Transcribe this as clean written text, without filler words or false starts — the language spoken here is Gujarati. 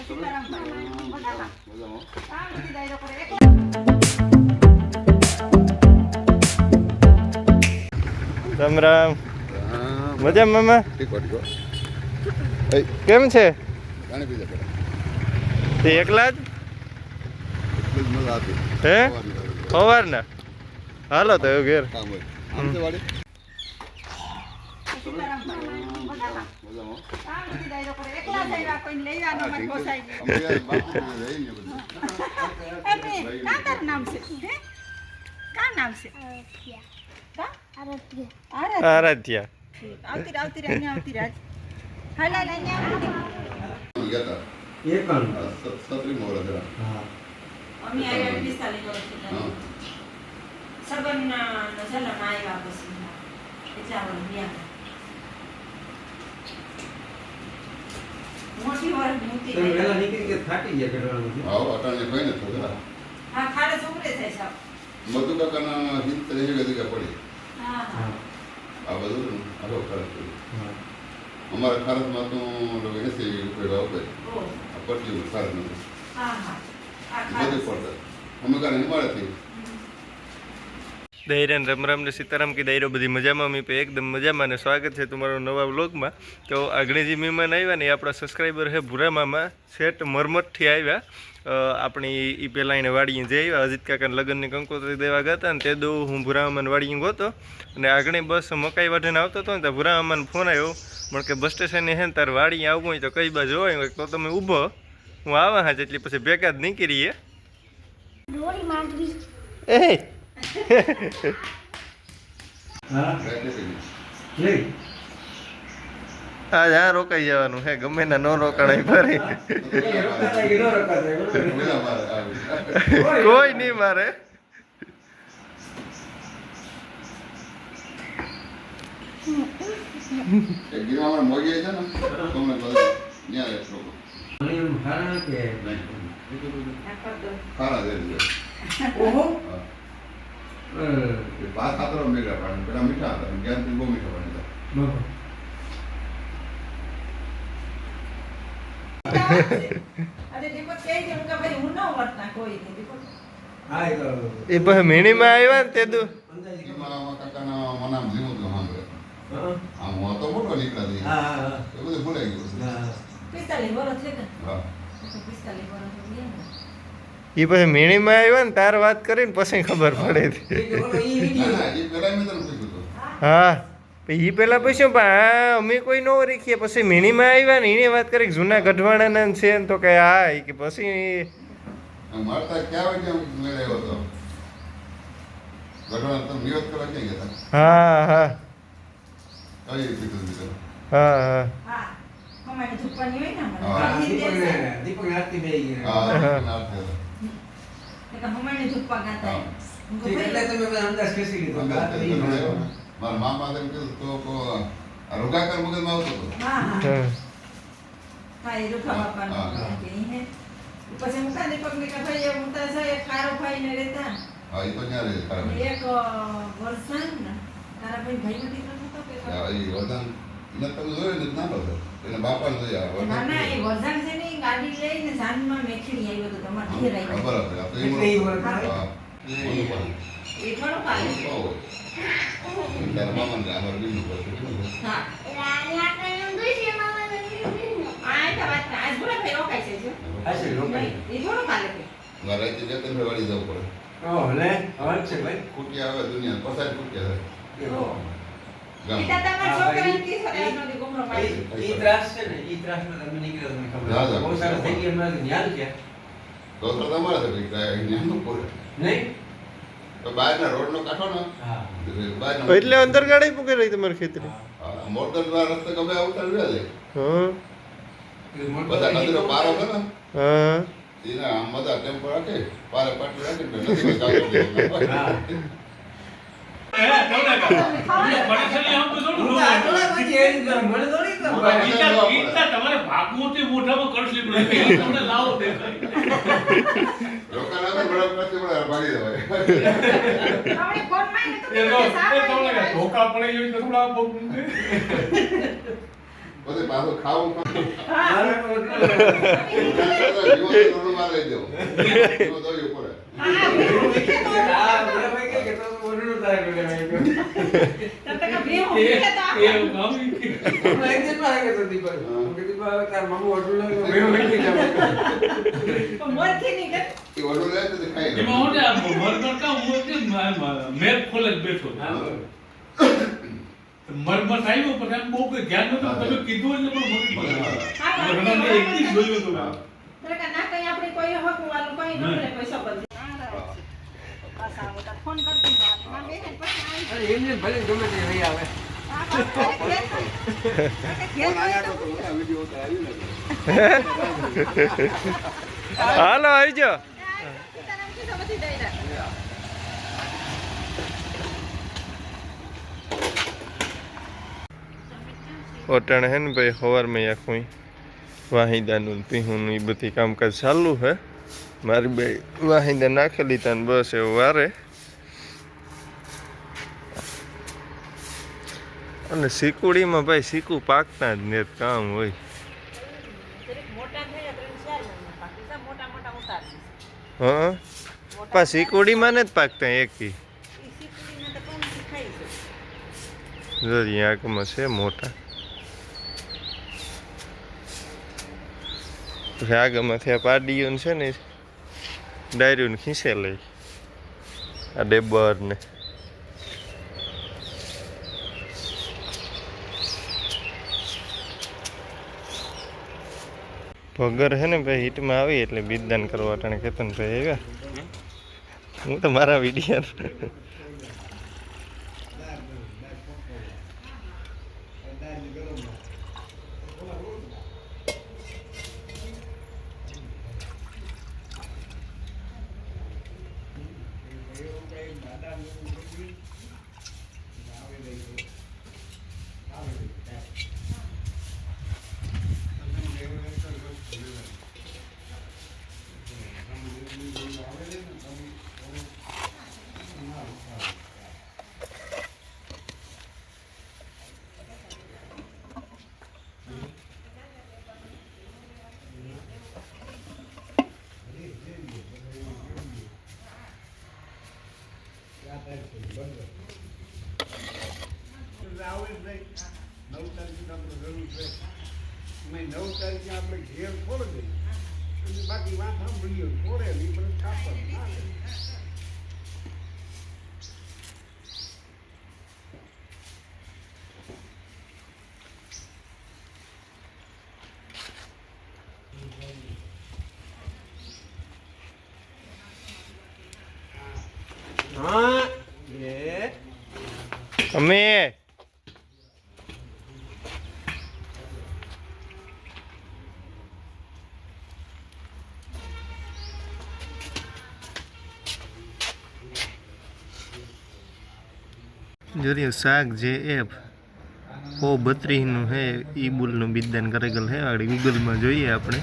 રામ રામ. મજા મામા? કેમ છે? તે એકલા જ હે સવારના? હાલો તો એવું ઘેર. આરાધ્યા. મોટી વાર મોટી વેલા નીકળી કે થાકી ગયા કરવાનું હા અટાણે કોઈ ન થતો હા ખાડે સુમરે છે સાહેબ મધુ કાકાના હિત રહે ગઈ કે પડી હા હા આ બધું આલો ખરાબ હા અમારા ખારતમાં તો લોગે છે ઉપર ઉપર આ પટલી ખારત નથી હા હા આ ખારત પડતા અમે કાને હિમાળાથી દૈરાન રામ રામ ને સીતારામ કી દાયરો બધી મજામાં મી પે એકદમ મજામાં ને સ્વાગત છે તમારો નવા વ્લોગમાં. તો આગળ જે મહેમાન આવ્યા ને એ આપણા સબસ્ક્રાઈબર છે ભૂરા મામા સેટ મરમતથી આવ્યા. આપણી એ પહેલાં એને વાડીએ જઈ આવ્યા અજીત કાકાને લગ્નની કંકોત્રી દેવા ગયા ને તે દો હું ભૂરા મામાને વાડીએ ગયો અને આગળ બસ મકાઈ વાઢીને આવતો હતો ને ત્યાં ભૂરા મામાને ફોન આવ્યો પણ કે બસ સ્ટેશને હે ને તારે વાડીએ આવવું હોય તો કઈ બાજુ હોય તો તમે ઊભો હું આવા હા એટલે પછી ભેગા જ નીકળીએ. હા હા રોકાઈ જવાનું હે ગમે ના નો રોકાણાય ફરી કોઈ નહીં મારે. મોગી છે ને તમને ઓહો બાત ખાતર મેળા પાણી પેલા મીઠા હતા જ્ઞાનથી બહુ મીઠા પાણી એ પછી મીણીમાં આવ્યા ને તે દુ કાકાના મનામ જીવું હતું સાંભળે આમ હું તો મોટો નીકળ્યા એ બધું ભૂલાઈ ગયું એ પછી મીણીમાં આવ્યા ને તાર વાત કરીને પછી ખબર પડે હા એ પેલા પછી પણ અમે કોઈ ન ઓળખીએ પછી મીણીમાં આવ્યા ને એને વાત કરી જૂના ગઢવાણાના છે ને તો કે હા કે પછી મારતા ક્યાં કેમ મેળવ્યો હતો ગઢવાણા તમે નિયત કરવા ક્યાં ગયા હા હા કઈ રીતે હા હા અમારે છુપાની હોય ને દીપક આરતી બે હમાને છુપા ગાતા એટલે તમે અંદાજ કેસી લીધો મારા મામા તેમ કીધું તો રોગાકર મગજમાં આવતો હતો હા હા કાઈ રૂખા બાપા કે હે પછી મુકા દીપક ને કે ભાઈ મુતા છે એક ખારો ભાઈ ને રહેતા હા ઈ તો ન્યા રહે ખારો એક વર્ષન તારા ભાઈ નથી કરતો કે હા ઈ વરદાન ને તમે જોયો ને ના બોલો એને બાપા જોયા ના ના એ વરદાન છે ને ગાડી લઈને જાનમાં મેખડી આવ્યો તો તમાર ઘરે આવ્યો બરાબર આ તો એ થોડો કાલે તારા મામા ને અમાર બીજું પડતું હા રાણી આપણે દુઈ મામા ને આ તો વાત આજ બોલે ભાઈ રોકાય છે જો આ છે રોકાય એ થોડો કાલે કે મારે તે જતન વાળી જવું પડે ઓ લે અવાજ છે ભાઈ કુટી આવે દુનિયા પસાર કુટી આવે ઈતા તમાર છોકરાને કી સરેનો દી ગોમરો પાડી ઈ ત્રાસ છે ને ઈ ત્રાસ માં તમને નીકળ્યો તમને ખબર બહુ સારા થઈ ગયા મને યાદ છે દોસ્તો તમારા છે કે ન્યાનો પૂરે નહીં તો બહારના રોડ નો કાઠો ને હા બહાર એટલે અંદર ગાડી પૂકે રહી તમારી ખેતરી મોટર દ્વારા રસ્તે ગમે આવતા રહ્યા છે હા બધા નદીનો પારો છે ને હા એના આમ બધા ટેમ્પો રાખે પારે પાટી રાખે ને નદી ચાલુ હા તમારે ભાગવતી મોઢામાં કરશે તમને લાવો ધોકા પડે થોડા પાછું ખાવું જીવન લઈ દેવો જીવો દોડ્યું પડે હા ભેહું વીખે તો તને ભેહું વીખે તો એ ગામ મોરથી ની કે એ વડું લે તો ખાઈ લે એમાં હું આ મરમર કા હું કે મેપ ખોલે બેઠો મરમર આવ્યો પણ એમ બહુ કોઈ ધ્યાન નતું તમે કીધું એટલે પણ મરી પડે એક દી જોયું હતું તરકા ના કઈ આપણે કોઈ હકવાનું કોઈ ન લે કોઈ સંબંધ પાછા આવતા ફોન કરી દીધો ના બેન પછી આવી એમને ભલે ગમે તે રહી આવે વિડીયો આવ્યું ને હાલો આવી જાઓ ઓટાણે હે ને ભાઈ સવારમાં આખું વાહિદાનું પીહું એ બધી કામકાજ ચાલુ હે મારી બે વાહિદા નાખેલી તા ને બસ એવું વારે અને શીકુડીમાં ભાઈ શીકું પાકતા જ ને કામ હોય મોટા થયા 3-4 બાકી સા મોટા મોટા ઉતાર હા પા શીકુડીમાં ને જ પાકતા એકી ઈ સીકડીને તો કોણ ખાઈ છે જો આગમાં છે મોટા પછી આગળમાંથી આ પાડીયું છે ને ડાયરીયું ખીસે લઈ આ ડેબર ને ભગર હે ને ભાઈ હિટમાં આવી એટલે બિરદાન કરવા ટાણે કેતન ભાઈ આવ્યા હું તો મારા વિડીયો આપણે ઘેર છોડી દઈએ બાકી વાત સાંભળીએ છોડે નહીં પણ કાપડ હા એ અમે જોરિયો શાક જે એપ ઓ 32 નું હે ઈ બુલનું બિદાન કરેગલ હે આગળ ગૂગલમાં જોઈએ આપણે